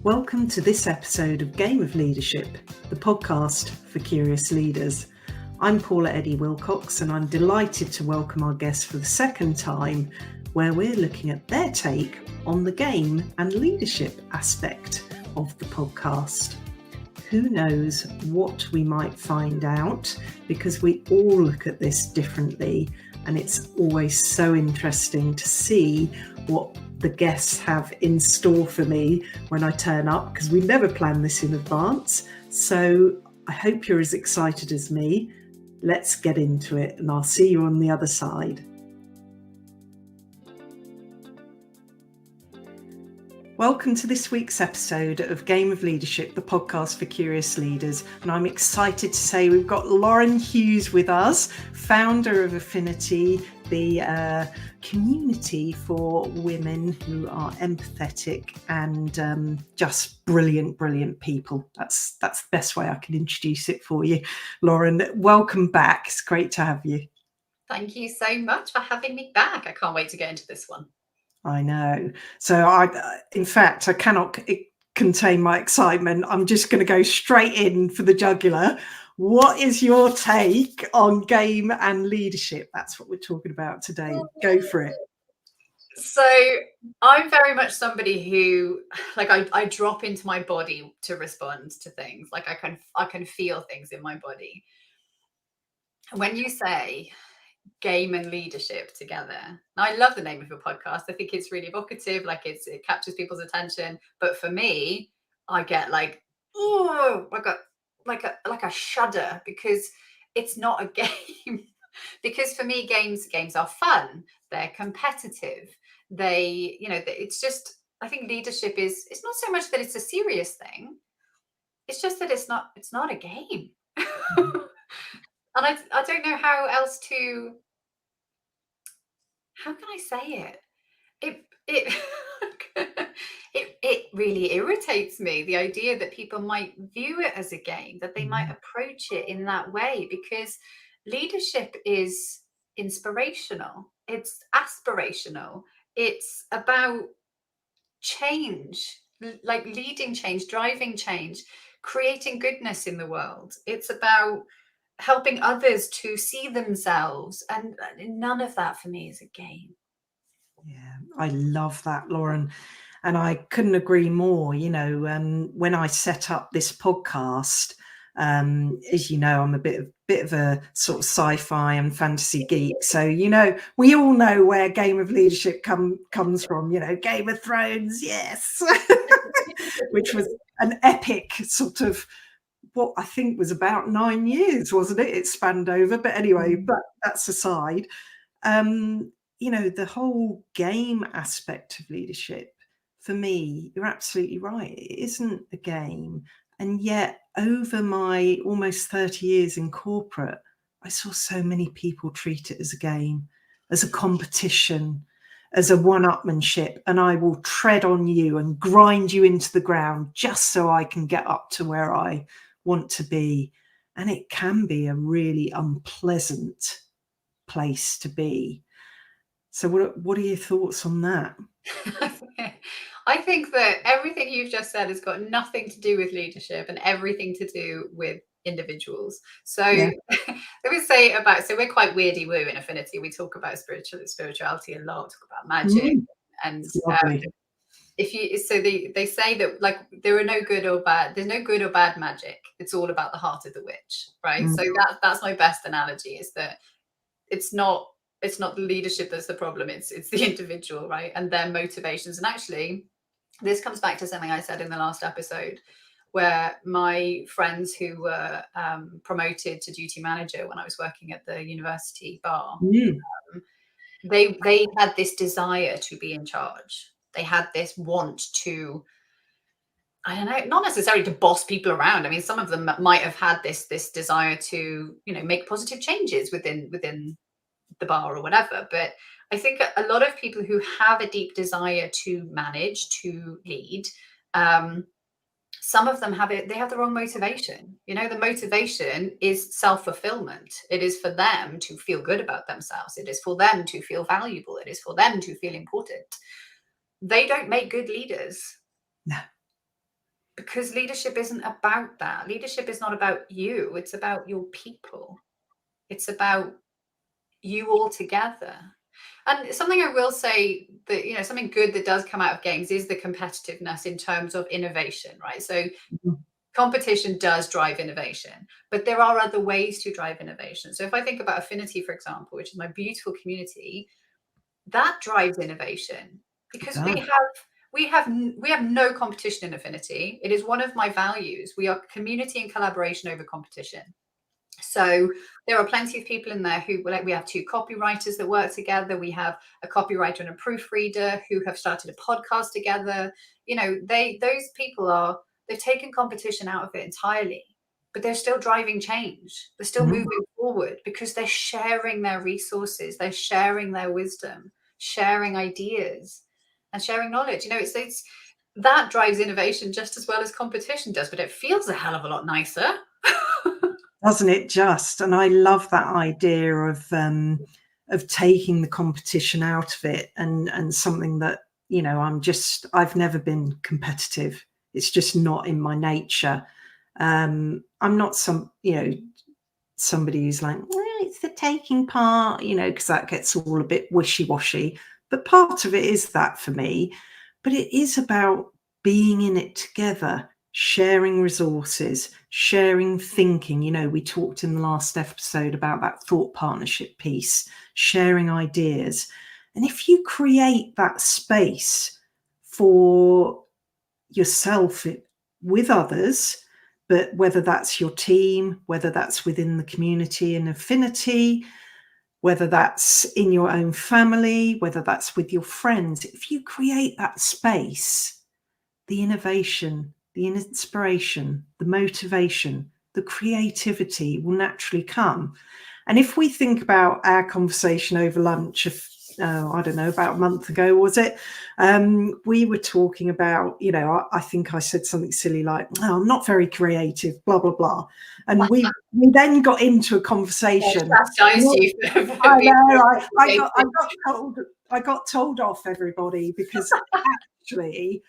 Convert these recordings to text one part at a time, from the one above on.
Welcome to this episode of Game of Leadership, the podcast for curious leaders. I'm Paula Eddie Wilcox, and I'm delighted to welcome our guest for the second time, where we're looking at their take on the game and leadership aspect of the podcast. Who knows what we might find out, because we all look at this differently, and it's always so interesting to see what the guests have in store for me when I turn up, because we never plan this in advance. So I hope you're as excited as me. Let's get into it, and I'll see you on the other side. Welcome to this week's episode of Game of Leadership, the podcast for curious leaders. And I'm excited to say we've got Lauren Hughes with us, founder of Affinity, the community for women who are empathetic and just brilliant people. That's the best way I can introduce it for you. Lauren, welcome back. It's great to have you. Thank you so much for having me back. I can't wait to get into this one. I know. So in fact, I cannot contain my excitement. I'm just going to go straight in for the jugular. What is your take on game and leadership? That's what we're talking about today. Go for it. So I'm very much somebody who, like, I drop into my body to respond to things. Like I can feel things in my body. When you say game and leadership together, now I love the name of your podcast. I think it's really evocative. Like it captures people's attention. But for me, I get like, oh, I got like a shudder, because it's not a game. Because for me, games are fun. They're competitive. It's just, I think leadership is, it's not so much that it's a serious thing. It's just that it's not a game. And I don't know how else to, how can I say it? It really irritates me, the idea that people might view it as a game, that they might approach it in that way, because leadership is inspirational, it's aspirational, it's about change, like leading change, driving change, creating goodness in the world. It's about helping others to see themselves, and none of that for me is a game. Yeah, I love that, Lauren. And I couldn't agree more. You know, when I set up this podcast, as you know, I'm a bit of a sort of sci-fi and fantasy geek. So, you know, we all know where Game of Leadership comes from, you know, Game of Thrones, yes, which was an epic sort of, what I think was about 9 years, wasn't it? It spanned over. But anyway, but that's aside. You know, the whole game aspect of leadership, for me, you're absolutely right. It isn't a game. And yet, over my almost 30 years in corporate, I saw so many people treat it as a game, as a competition, as a one-upmanship. And I will tread on you and grind you into the ground just so I can get up to where I want to be. And it can be a really unpleasant place to be. So what are your thoughts on that? I think that everything you've just said has got nothing to do with leadership and everything to do with individuals. So let me say about, so we're quite weirdy woo in Affinity. We talk about spirituality a lot, talk about magic. And if you, so they say that, like, there are no good or bad, there's no good or bad magic. It's all about the heart of the witch, right? So that's my best analogy, is that it's not the leadership that's the problem, it's the individual, right? And their motivations. And actually, this comes back to something I said in the last episode, where my friends who were promoted to duty manager when I was working at the university bar, they had this desire to be in charge. They had this want to, I don't know, not necessarily to boss people around. I mean, some of them might have had this desire to, you know, make positive changes within the bar or whatever. But I think a lot of people who have a deep desire to manage, to lead, some of them they have the wrong motivation. You know, the motivation is self-fulfillment. It is for them to feel good about themselves. It is for them to feel valuable. It is for them to feel important. They don't make good leaders. No. because leadership isn't about that. Leadership is not about you. It's about your people. It's about you all together. And something I will say that, you know, something good that does come out of games is the competitiveness in terms of innovation, right? So competition does drive innovation, but there are other ways to drive innovation. So if I think about Affinity, for example, which is my beautiful community, that drives innovation because we have no competition in Affinity. It is one of my values. We are community and collaboration over competition. So there are plenty of people in there who, like, we have 2 copywriters that work together. We have a copywriter and a proofreader who have started a podcast together. You know, those people they've taken competition out of it entirely, but they're still driving change. They're still moving forward because they're sharing their resources, they're sharing their wisdom, sharing ideas, and sharing knowledge. You know, it's that drives innovation just as well as competition does, but it feels a hell of a lot nicer. Doesn't it just? And I love that idea of taking the competition out of it, and something that, you know, I've never been competitive. It's just not in my nature. I'm not somebody who's like, well, it's the taking part, you know, because that gets all a bit wishy-washy. But part of it is that for me. But it is about being in it together, sharing resources, sharing thinking. You know, we talked in the last episode about that thought partnership piece, sharing ideas. And if you create that space for yourself with others, but whether that's your team, whether that's within the community and Affinity, whether that's in your own family, whether that's with your friends, if you create that space, the innovation, the inspiration, the motivation, the creativity will naturally come. And if we think about our conversation over lunch I don't know, about a month ago, was it? We were talking about, you know, I think I said something silly like, oh, I'm not very creative, blah, blah, blah. And we then got into a conversation. I know, I got told off, everybody, because actually,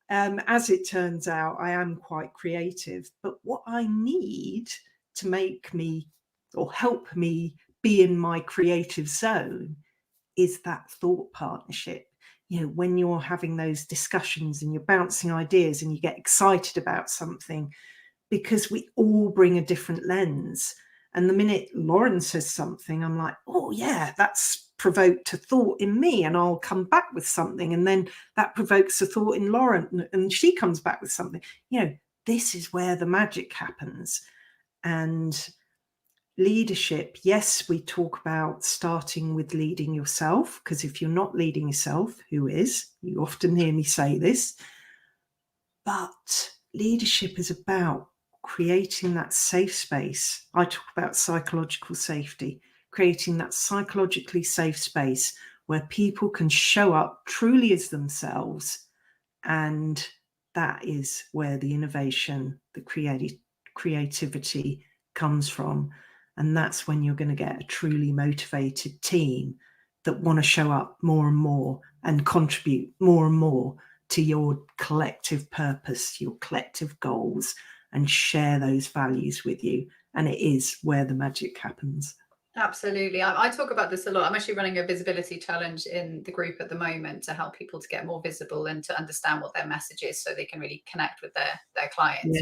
as it turns out, I am quite creative. But what I need to make me or help me be in my creative zone is that thought partnership. You know, when you're having those discussions and you're bouncing ideas and you get excited about something, because we all bring a different lens. And the minute Lauren says something, I'm like, oh yeah, that's provoked a thought in me, and I'll come back with something. And then that provokes a thought in Lauren, and she comes back with something. You know, this is where the magic happens. And leadership, yes, we talk about starting with leading yourself, because if you're not leading yourself, who is? You often hear me say this. But leadership is about creating that safe space. I talk about psychological safety, creating that psychologically safe space where people can show up truly as themselves. And that is where the innovation, the creativity comes from. And that's when you're going to get a truly motivated team that want to show up more and more and contribute more and more to your collective purpose, your collective goals, and share those values with you. And it is where the magic happens. Absolutely. I talk about this a lot. I'm actually running a visibility challenge in the group at the moment to help people to get more visible and to understand what their message is so they can really connect with their clients. Yeah.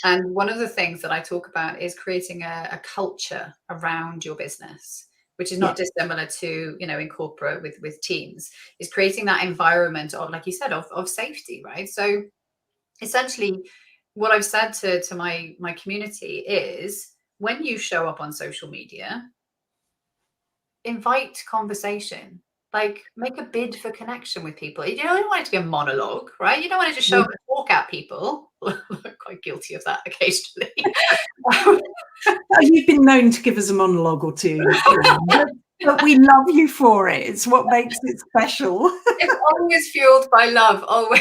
And one of the things that I talk about is creating a culture around your business, which is not dissimilar to, you know, in corporate with teams, is creating that environment of, like you said, of safety, right? So essentially what I've said to my community is, when you show up on social media, invite conversation. Like, make a bid for connection with people. You don't want it to be a monologue, right? You don't want to just show up and talk at people. I'm quite guilty of that occasionally. You've been known to give us a monologue or two, but we love you for it. It's what makes it special. It's always fueled by love, always.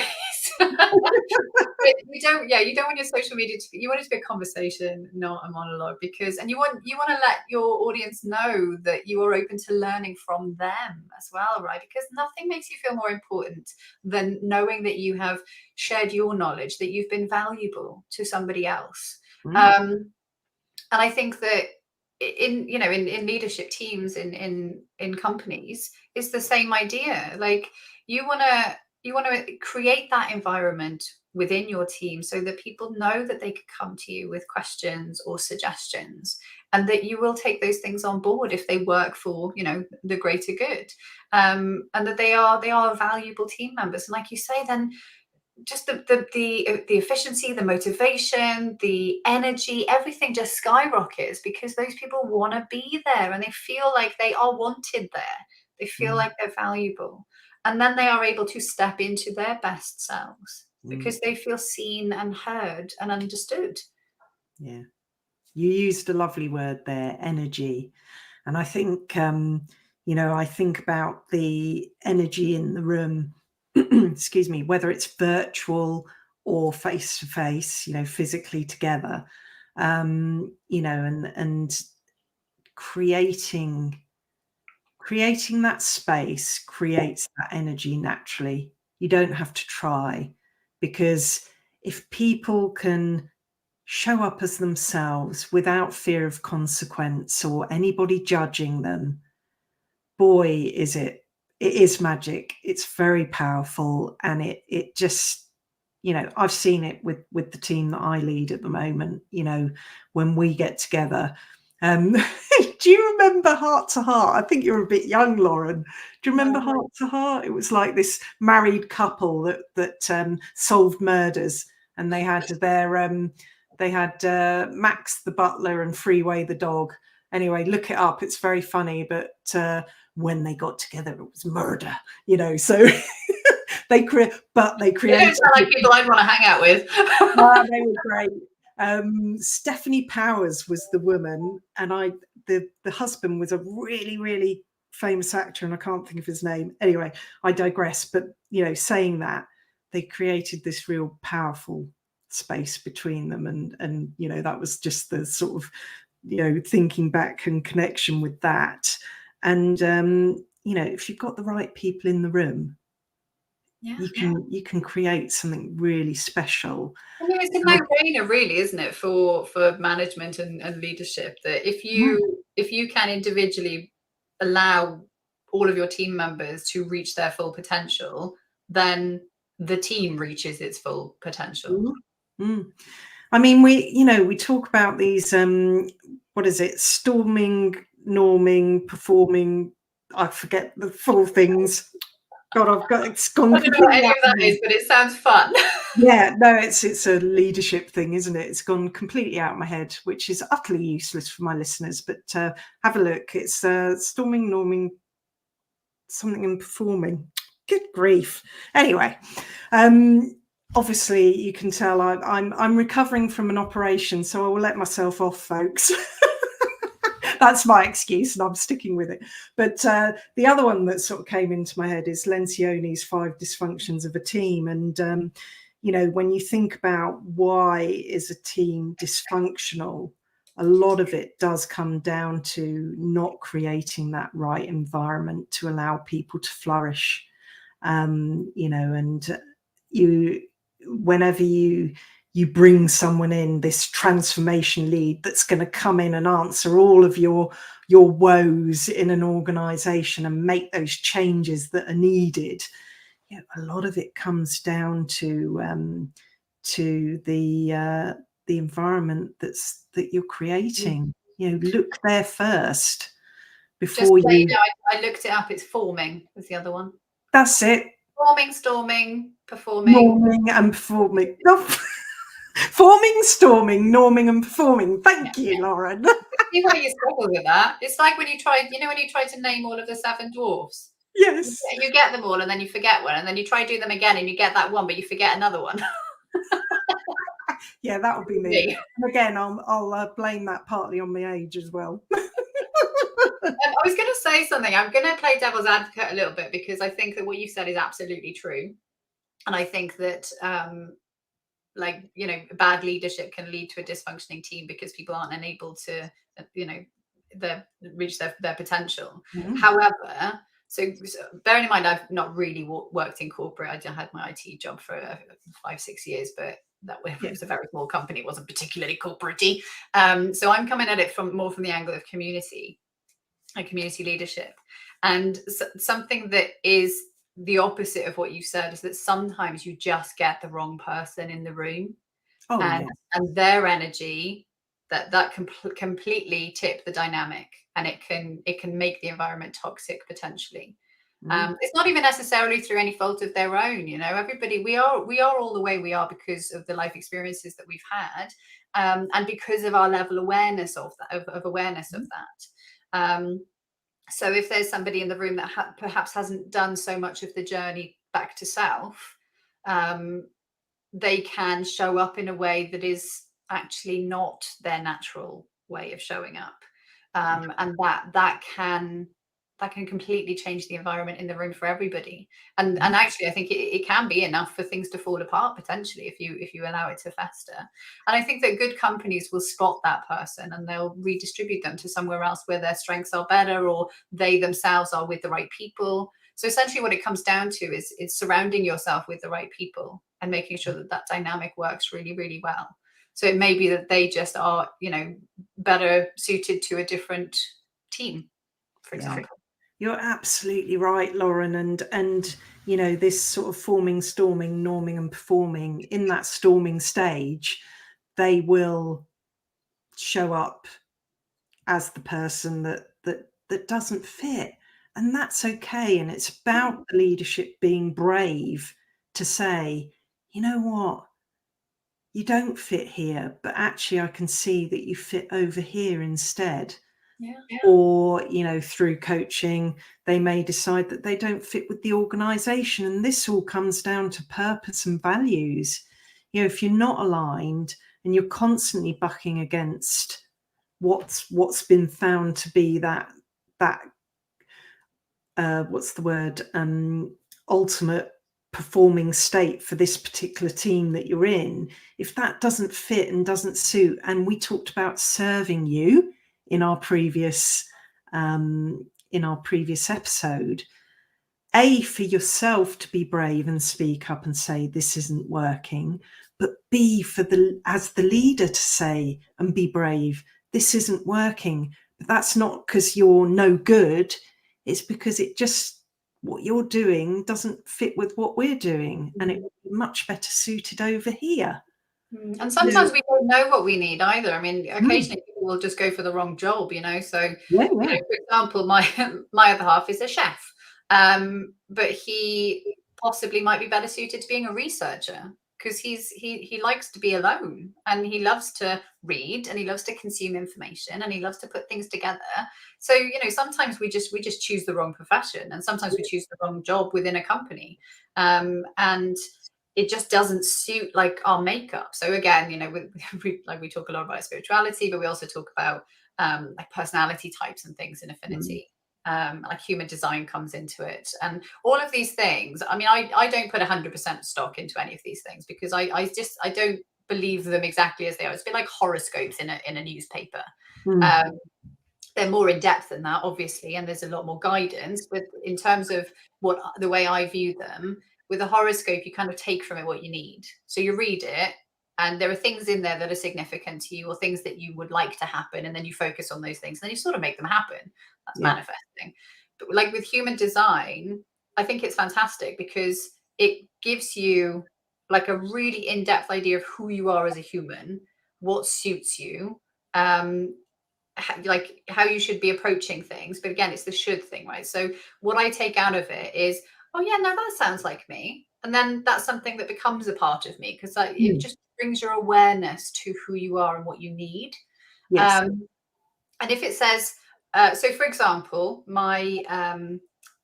You don't, yeah, you don't want your social media to be, you want it to be a conversation, not a monologue, because, and you want to let your audience know that you are open to learning from them as well, right? Because nothing makes you feel more important than knowing that you have shared your knowledge, that you've been valuable to somebody else. And I think that in, you know, in leadership teams, in companies, it's the same idea. Like, you want to create that environment within your team so that people know that they could come to you with questions or suggestions, and that you will take those things on board if they work for, you know, the greater good, and that they are valuable team members. And like you say, then just the efficiency, the motivation, the energy, everything just skyrockets, because those people want to be there and they feel like they are wanted there. They feel like they're valuable. And then they are able to step into their best selves because they feel seen and heard and understood. Yeah. You used a lovely word there, energy. And I think, you know, I think about the energy in the room, excuse me, whether it's virtual or face to face, you know, physically together, you know, and creating that space creates that energy naturally. You don't have to try, because if people can show up as themselves without fear of consequence or anybody judging them, boy, it is magic. It's very powerful, and it just, you know, I've seen it with the team that I lead at the moment. You know, when we get together, do you remember Heart to Heart? I think you're a bit young, Lauren. Do you remember Heart to Heart? It was like this married couple that solved murders, and they had Max the butler and Freeway the dog. Anyway, look it up. It's very funny, but when they got together, it was murder. You know, so they created. They don't sound like people I'd want to hang out with. They were great. Stephanie Powers was the woman, and the husband was a really, really famous actor, and I can't think of his name. Anyway, I digress. But you know, saying that, they created this real powerful space between them, and you know, that was just the sort of, you know, thinking back and connection with that. And you know, if you've got the right people in the room, you can create something really special. I mean, it's a no-brainer, really, isn't it, for management and leadership, that if you can individually allow all of your team members to reach their full potential, then the team reaches its full potential. I mean, we talk about these, what is it, storming, norming, performing, I forget the full things. God, it's gone I don't know what completely any out of that of me. is, but it sounds fun. Yeah, no, it's a leadership thing, isn't it? It's gone completely out of my head, which is utterly useless for my listeners. But have a look. It's storming, norming, something, and performing. Good grief. Anyway, obviously you can tell I'm recovering from an operation, so I will let myself off, folks. That's my excuse, and I'm sticking with it. But the other one that sort of came into my head is Lencioni's 5 dysfunctions of a team. And you know, when you think about why is a team dysfunctional, a lot of it does come down to not creating that right environment to allow people to flourish. You know, and whenever you bring someone in, this transformation lead that's going to come in and answer all of your woes in an organization and make those changes that are needed, you know, a lot of it comes down to the environment that you're creating. You know, look there first before Just so you you. know, I looked it up. It's forming was the other one. That's it. Forming, storming, performing. Norming and performing. Forming, storming, norming and performing. Thank you, Lauren. See why you struggle with that. It's like when you tried, you know, when you tried to name all of the 7 dwarfs. Yes. You get them all and then you forget one, and then you try do them again and you get that one, but you forget another one. Yeah, that would be me. And again, I'll blame that partly on my age as well. I was going to say something. I'm going to play devil's advocate a little bit, because I think that what you said is absolutely true. And I think that like, you know, bad leadership can lead to a dysfunctioning team because people aren't unable to, you know, reach their potential. Mm. However, so bearing in mind, I've not really worked in corporate. I had my IT job for 5-6 years, but that Yeah. was a very small company. It wasn't particularly corporate-y. So I'm coming at it from more from the angle of community and community leadership. And something that is the opposite of what you said is that sometimes you just get the wrong person in the room, Oh, and yeah. their energy that can completely tip the dynamic, and it can make the environment toxic potentially. Mm. It's not even necessarily through any fault of their own. You know, everybody, we are all the way we are because of the life experiences that we've had, and because of our level awareness of that, of awareness of Mm. that. So if there's somebody in the room that perhaps hasn't done so much of the journey back to self, um, they can show up in a way that is actually not their natural way of showing up, Yeah. and that can completely change the environment in the room for everybody. And Mm. actually, I think it can be enough for things to fall apart potentially if you allow it to fester. And I think that good companies will spot that person and they'll redistribute them to somewhere else where their strengths are better, or they themselves are with the right people. So essentially, what it comes down to is surrounding yourself with the right people and making sure that that dynamic works really, really well. So it may be that they just are, you know, better suited to a different team, for Yeah. example. You're absolutely right, Lauren. And you know, this sort of forming, storming, norming, and performing, in that storming stage, they will show up as the person that doesn't fit. And that's okay. And it's about the leadership being brave to say, you know what, you don't fit here, but actually I can see that you fit over here instead. Yeah. Or, you know, through coaching, they may decide that they don't fit with the organization. And this all comes down to purpose and values. You know, if you're not aligned and you're constantly bucking against what's been found to be that what's the word, ultimate performing state for this particular team that you're in, if that doesn't fit and doesn't suit, and we talked about serving you in our previous episode, A, for yourself to be brave and speak up and say this isn't working, but B, for as the leader to say and be brave, this isn't working. But that's not because you're no good. It's because what you're doing doesn't fit with what we're doing, and it would be much better suited over here. And sometimes we don't know what we need either. I mean, Mm. occasionally people will just go for the wrong job, you know. So, Yeah, you yeah. know, for example, my my other half is a chef, but he possibly might be better suited to being a researcher because he likes to be alone and he loves to read and he loves to consume information and he loves to put things together. So, you know, sometimes we just choose the wrong profession, and sometimes we choose the wrong job within a company, and it just doesn't suit like our makeup. So again, you know, we talk a lot about spirituality, but we also talk about like personality types and things in Mm. Affinity. Like human design comes into it, and all of these things. I mean, I don't put 100% stock into any of these things because I don't believe them exactly as they are. It's a bit like horoscopes in a newspaper. Mm. Um, they're more in depth than that, obviously, and there's a lot more guidance. But in terms of what the way I view them, with a horoscope, you kind of take from it what you need. So you read it, and there are things in there that are significant to you, or things that you would like to happen, and then you focus on those things, and then you sort of make them happen. That's Yeah. manifesting. But like with human design, I think it's fantastic because it gives you like a really in-depth idea of who you are as a human, what suits you, um, like how you should be approaching things. But again, it's the should thing, right? So what I take out of it is, oh yeah, no, that sounds like me, and then that's something that becomes a part of me because it Mm. just brings your awareness to who you are and what you need. Yes. And if it says, so for example, my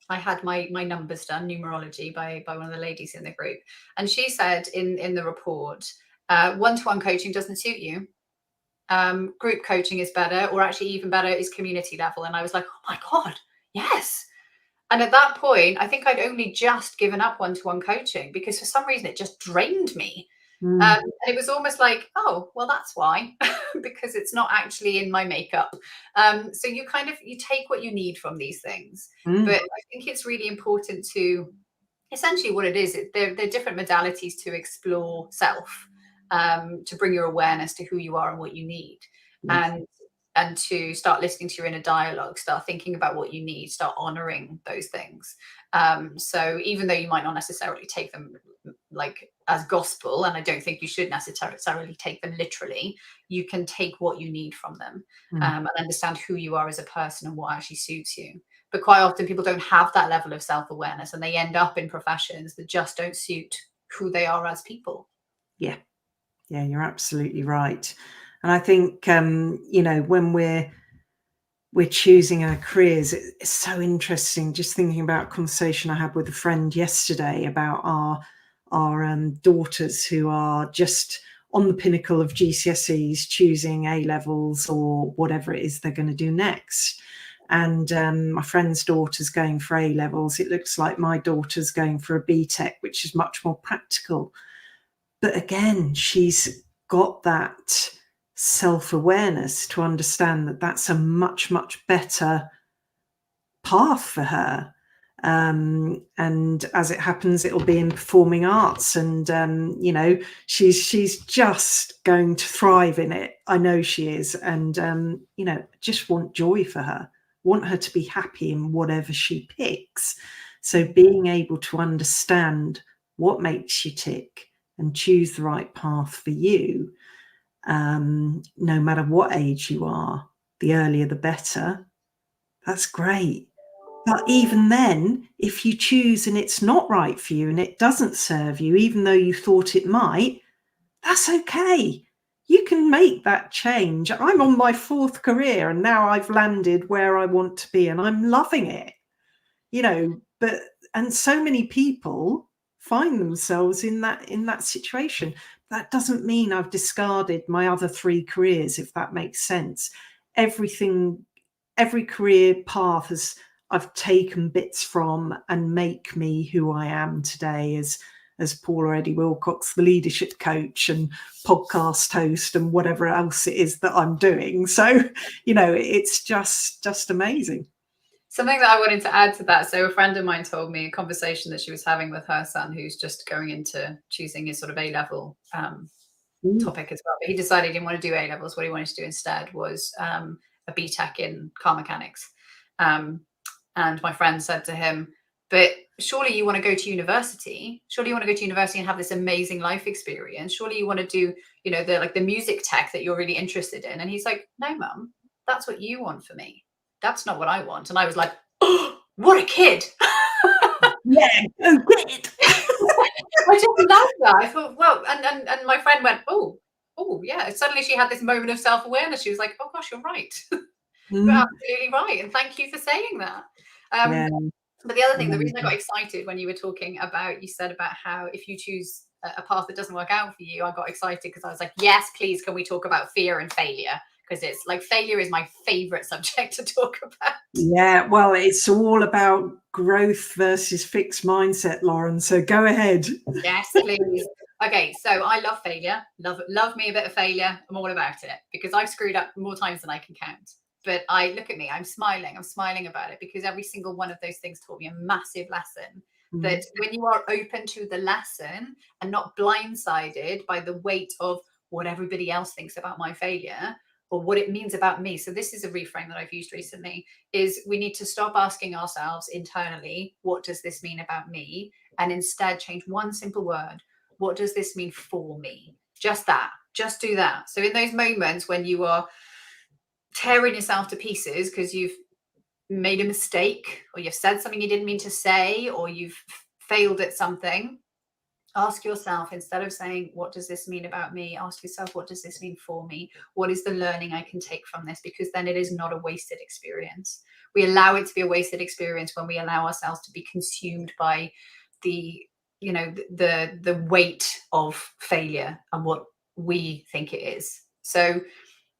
I had my numbers done, numerology, by one of the ladies in the group, and she said in the report, one-to-one coaching doesn't suit you. Group coaching is better, or actually even better is community level. And I was like, oh my god, yes. And at that point, I think I'd only just given up one-to-one coaching because for some reason it just drained me. Mm, And it was almost like, oh, well, that's why, because it's not actually in my makeup. So you take what you need from these things. But mm, I think it's really important to essentially what it is, they're different modalities to explore self, to bring your awareness to who you are and what you need. yes. And to start listening to your inner dialogue, start thinking about what you need, start honoring those things. So even though you might not necessarily take them like as gospel, and I don't think you should necessarily take them literally, you can take what you need from them, Mm, and understand who you are as a person and what actually suits you. But quite often people don't have that level of self-awareness, and they end up in professions that just don't suit who they are as people. yeah. Yeah, you're absolutely right. And I think, when we're choosing our careers, it's so interesting. Just thinking about a conversation I had with a friend yesterday about our daughters who are just on the pinnacle of GCSEs, choosing A levels or whatever it is they're going to do next. And my friend's daughter's going for A levels. It looks like my daughter's going for a BTEC, which is much more practical. But again, she's got that self-awareness to understand that that's a much, much better path for her. And as it happens, it'll be in performing arts, and she's just going to thrive in it. I know she is, and just want joy for her, want her to be happy in whatever she picks. So being able to understand what makes you tick and choose the right path for you, no matter what age you are, the earlier the better. That's great. But even then, if you choose and it's not right for you and it doesn't serve you, even though you thought it might, that's okay. You can make that change. I'm on my 4th career and now I've landed where I want to be and I'm loving it. But and so many people find themselves in that situation. That doesn't mean I've discarded my other 3 careers, if that makes sense. Everything, every career path has I've taken bits from and make me who I am today as Paula Eddie Wilcox, the leadership coach and podcast host and whatever else it is that I'm doing. So, it's just amazing. Something that I wanted to add to that. So a friend of mine told me a conversation that she was having with her son, who's just going into choosing his sort of A level Mm, topic as well. But he decided he didn't want to do A levels. What he wanted to do instead was a BTEC in car mechanics. And my friend said to him, "But surely you want to go to university? Surely you want to go to university and have this amazing life experience? Surely you want to do, the music tech that you're really interested in?" And he's like, "No, mum, that's what you want for me. That's not what I want." And I was like, "Oh, what a kid!" yeah. Oh, good. I just love that. I thought, well, and my friend went, oh, yeah. Suddenly she had this moment of self awareness. She was like, "Oh gosh, you're right. You're Mm, absolutely right, and thank you for saying that." yeah. But the other thing, the reason I got Amazing. excited when you were talking about, you said about how if you choose a path that doesn't work out for you, I got excited because I was like, yes, please, can we talk about fear and failure? Because it's like failure is my favorite subject to talk about. Yeah, well, it's all about growth versus fixed mindset, Lauren. So go ahead. Yes, please. Okay, so I love failure. Love me a bit of failure. I'm all about it because I've screwed up more times than I can count. But I look at me, I'm smiling. I'm smiling about it because every single one of those things taught me a massive lesson. That Mm, when you are open to the lesson and not blindsided by the weight of what everybody else thinks about my failure or what it means about me. So this is a reframe that I've used recently, is we need to stop asking ourselves internally, what does this mean about me? And instead change one simple word. What does this mean for me? Just that. Just do that. So in those moments when you are tearing yourself to pieces because you've made a mistake or you've said something you didn't mean to say or you've failed at something, ask yourself, instead of saying, what does this mean about me? Ask yourself, what does this mean for me? What is the learning I can take from this? Because then it is not a wasted experience. We allow it to be a wasted experience when we allow ourselves to be consumed by the the weight of failure and what we think it is. So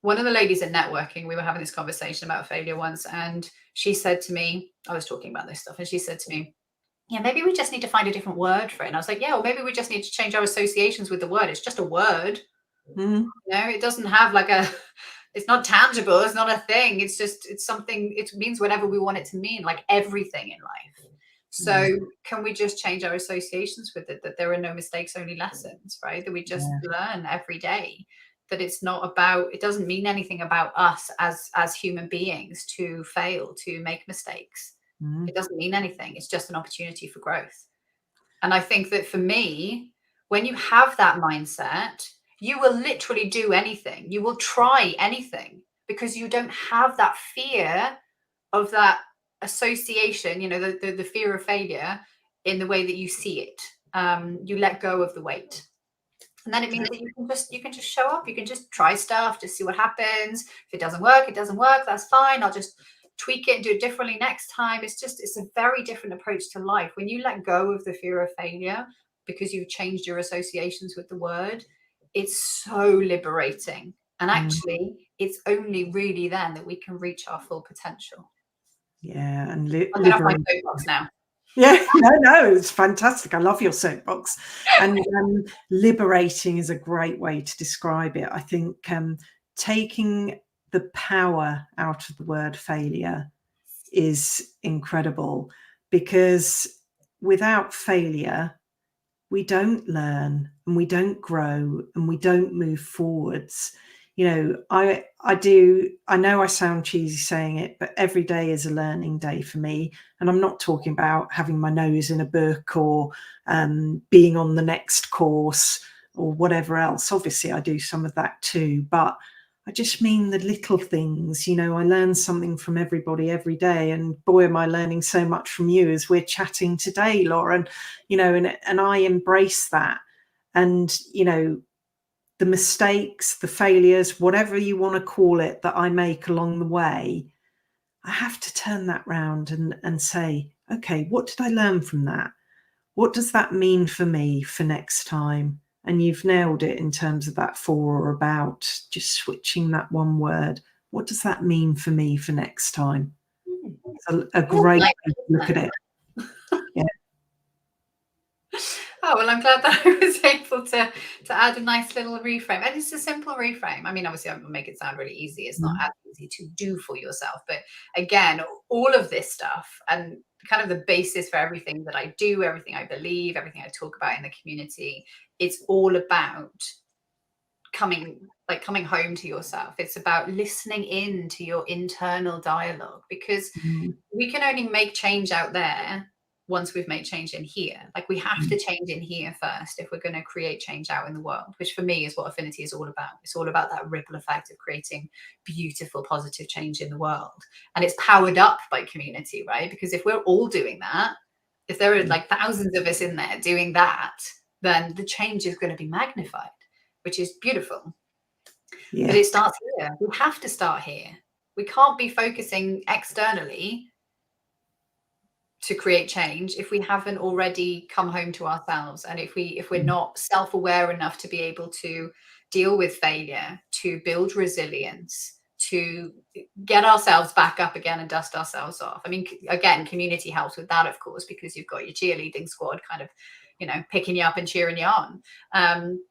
one of the ladies in networking, we were having this conversation about failure once, and she said to me, I was talking about this stuff, and she said to me, yeah, maybe we just need to find a different word for it. And I was like, yeah, well, maybe we just need to change our associations with the word. It's just a word. Mm-hmm. It doesn't have like it's not tangible. It's not a thing. It's something, it means whatever we want it to mean, like everything in life. So can we just change our associations with it, that there are no mistakes, only lessons, right? That we just learn every day, that it's not about, it doesn't mean anything about us as human beings to fail, to make mistakes. It doesn't mean anything. It's just an opportunity for growth. And I think that for me, when you have that mindset, you will literally do anything. You will try anything because you don't have that fear of that association, the fear of failure in the way that you see it. You let go of the weight. And then it means that you can just show up, you can just try stuff, just see what happens. If it doesn't work, it doesn't work. That's fine. I'll just tweak it and do it differently next time. It's a very different approach to life. When you let go of the fear of failure because you've changed your associations with the word, it's so liberating. And actually, it's only really then that we can reach our full potential. Yeah, and I'll get off my soapbox now. Yeah, no, it's fantastic. I love your soapbox. And liberating is a great way to describe it. I think taking the power out of the word failure is incredible, because without failure, we don't learn and we don't grow and we don't move forwards. I know I sound cheesy saying it, but every day is a learning day for me. And I'm not talking about having my nose in a book or being on the next course or whatever else. Obviously, I do some of that too, but I just mean the little things. I learn something from everybody every day, and boy, am I learning so much from you as we're chatting today, Lauren. And I embrace that. And the mistakes, the failures, whatever you want to call it, that I make along the way, I have to turn that round and say, okay, what did I learn from that? What does that mean for me for next time? And you've nailed it in terms of that for or about, just switching that one word. What does that mean for me for next time? It's a great way to look at it. Yeah. Oh, well, I'm glad that I was able to add a nice little reframe. And it's a simple reframe. I mean, obviously, I'm going to make it sound really easy. It's not as easy to do for yourself. But again, all of this stuff and kind of the basis for everything that I do, everything I believe, everything I talk about in the community, it's all about coming home to yourself. It's about listening in to your internal dialogue, because we can only make change out there once we've made change in here. Like, we have to change in here first if we're going to create change out in the world, which for me is what Affinity is all about. It's all about that ripple effect of creating beautiful, positive change in the world. And it's powered up by community, right? Because if we're all doing that, if there are like thousands of us in there doing that, then the change is going to be magnified, which is beautiful. Yeah. But it starts here. We have to start here. We can't be focusing externally to create change if we haven't already come home to ourselves, and if we're not self-aware enough to be able to deal with failure, to build resilience, to get ourselves back up again and dust ourselves off. I mean, again, community helps with that, of course, because you've got your cheerleading squad kind of, picking you up and cheering you on.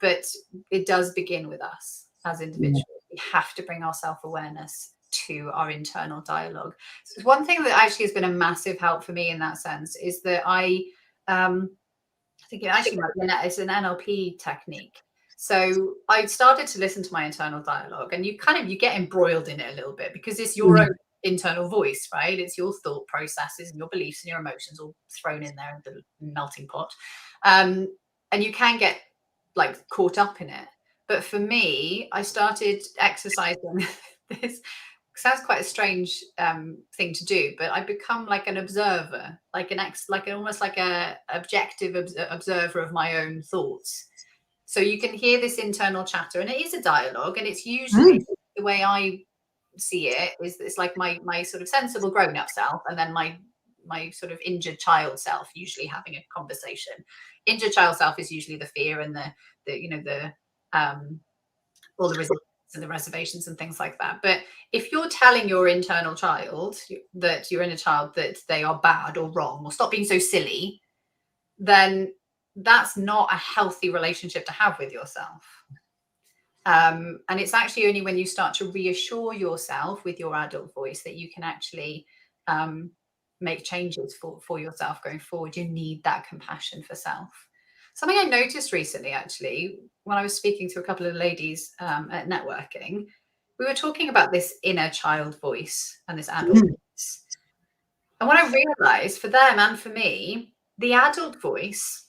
But it does begin with us as individuals. We have to bring our self-awareness to our internal dialogue. So one thing that actually has been a massive help for me in that sense is that I think it actually might be it's an NLP technique. So I started to listen to my internal dialogue, and you get embroiled in it a little bit, because it's your own internal voice, right? It's your thought processes and your beliefs and your emotions all thrown in there in the melting pot. And you can get like caught up in it. But for me, I started exercising this. Sounds quite a strange thing to do, but I become like an observer, almost like a objective observer of my own thoughts. So you can hear this internal chatter, and it is a dialogue, and it's usually the way I see it is it's like my sort of sensible grown-up self, and then my sort of injured child self usually having a conversation. Injured child self is usually the fear and the all the resistance and the reservations and things like that. But if you're telling your internal child, that your inner child, that they are bad or wrong or stop being so silly, then that's not a healthy relationship to have with yourself. And it's actually only when you start to reassure yourself with your adult voice that you can actually make changes for yourself going forward. You need that compassion for self. Something I noticed recently, actually, when I was speaking to a couple of ladies at networking, we were talking about this inner child voice and this adult voice. And what I realized for them and for me, the adult voice,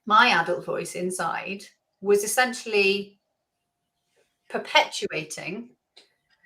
my adult voice inside, was essentially perpetuating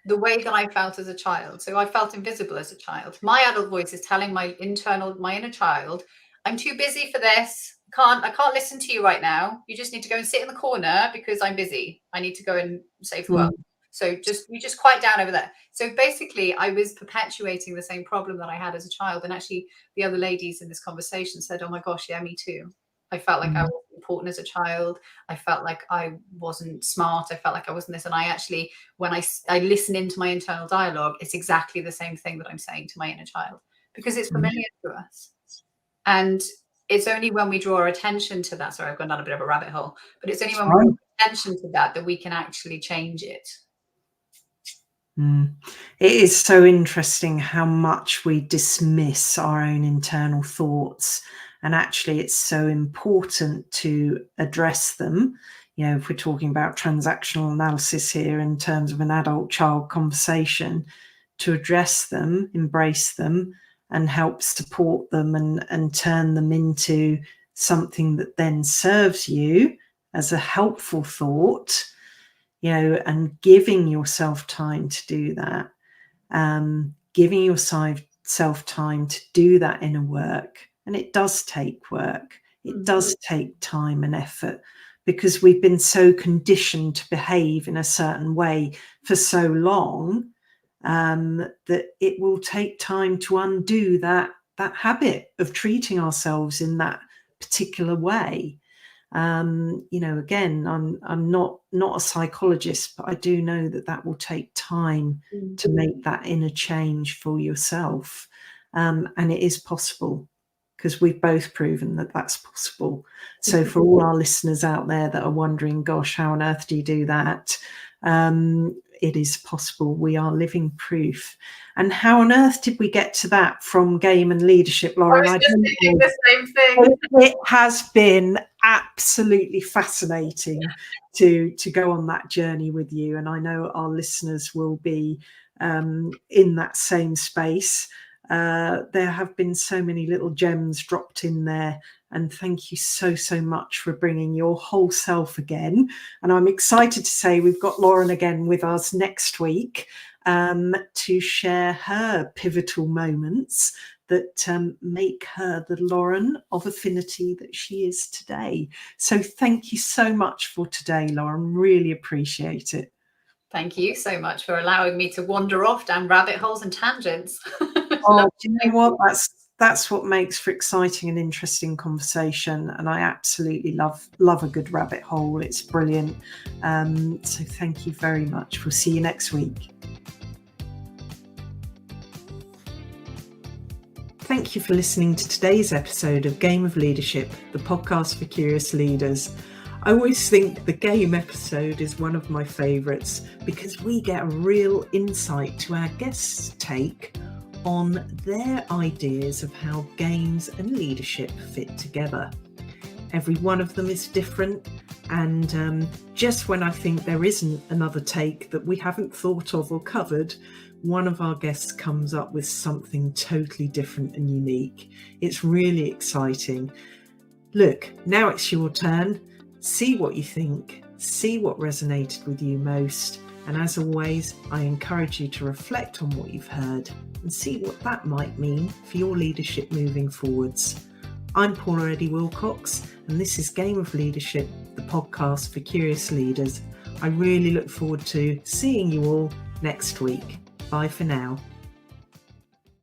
the way that I felt as a child. So I felt invisible as a child. My adult voice is telling my inner child, I'm too busy for this. I can't listen to you right now. You just need to go and sit in the corner because I'm busy. I need to go and save the world. So you just quiet down over there. So basically I was perpetuating the same problem that I had as a child. And actually the other ladies in this conversation said, oh my gosh, yeah, me too. I felt like I wasn't important as a child. I felt like I wasn't smart. I felt like I wasn't this. And I actually, when I listen into my internal dialogue, it's exactly the same thing that I'm saying to my inner child, because it's familiar to us. And it's only when we draw our attention to that, sorry, I've gone down a bit of a rabbit hole, but it's only when we draw attention to that we can actually change it. It is so interesting how much we dismiss our own internal thoughts. And actually, it's so important to address them. You know, if we're talking about transactional analysis here in terms of an adult-child conversation, to address them, embrace them, and help support them and turn them into something that then serves you as a helpful thought, you know, and giving yourself time to do that, giving yourself time to do that inner work. And it does take work. It does take time and effort, because we've been so conditioned to behave in a certain way for so long that it will take time to undo that habit of treating ourselves in that particular way. You know, again, I'm not a psychologist, but I do know that will take time to make that inner change for yourself. And it is possible, because we've both proven that that's possible. So for all our listeners out there that are wondering, gosh, how on earth do you do that? It is possible. We are living proof. And how on earth did we get to that from game and leadership, Lauren? I was just thinking the same thing. It has been absolutely fascinating to go on that journey with you. And I know our listeners will be in that same space. There have been so many little gems dropped in there. And thank you so much for bringing your whole self again. And I'm excited to say we've got Lauren again with us next week to share her pivotal moments that make her the Lauren of Affinity that she is today. So thank you so much for today, Lauren. Really appreciate it. Thank you so much for allowing me to wander off down rabbit holes and tangents. Oh, do you know what? That's what makes for exciting and interesting conversation. And I absolutely love a good rabbit hole. It's brilliant. So thank you very much. We'll see you next week. Thank you for listening to today's episode of Game of Leadership, the podcast for curious leaders. I always think the game episode is one of my favourites because we get a real insight to our guests' take on their ideas of how games and leadership fit together. Every one of them is different, and just when I think there isn't another take that we haven't thought of or covered, one of our guests comes up with something totally different and unique. It's really exciting. Look, now it's your turn. See what you think, see what resonated with you most. And as always, I encourage you to reflect on what you've heard and see what that might mean for your leadership moving forwards. I'm Paula Eddie Wilcox, and this is Game of Leadership, the podcast for curious leaders. I really look forward to seeing you all next week. Bye for now.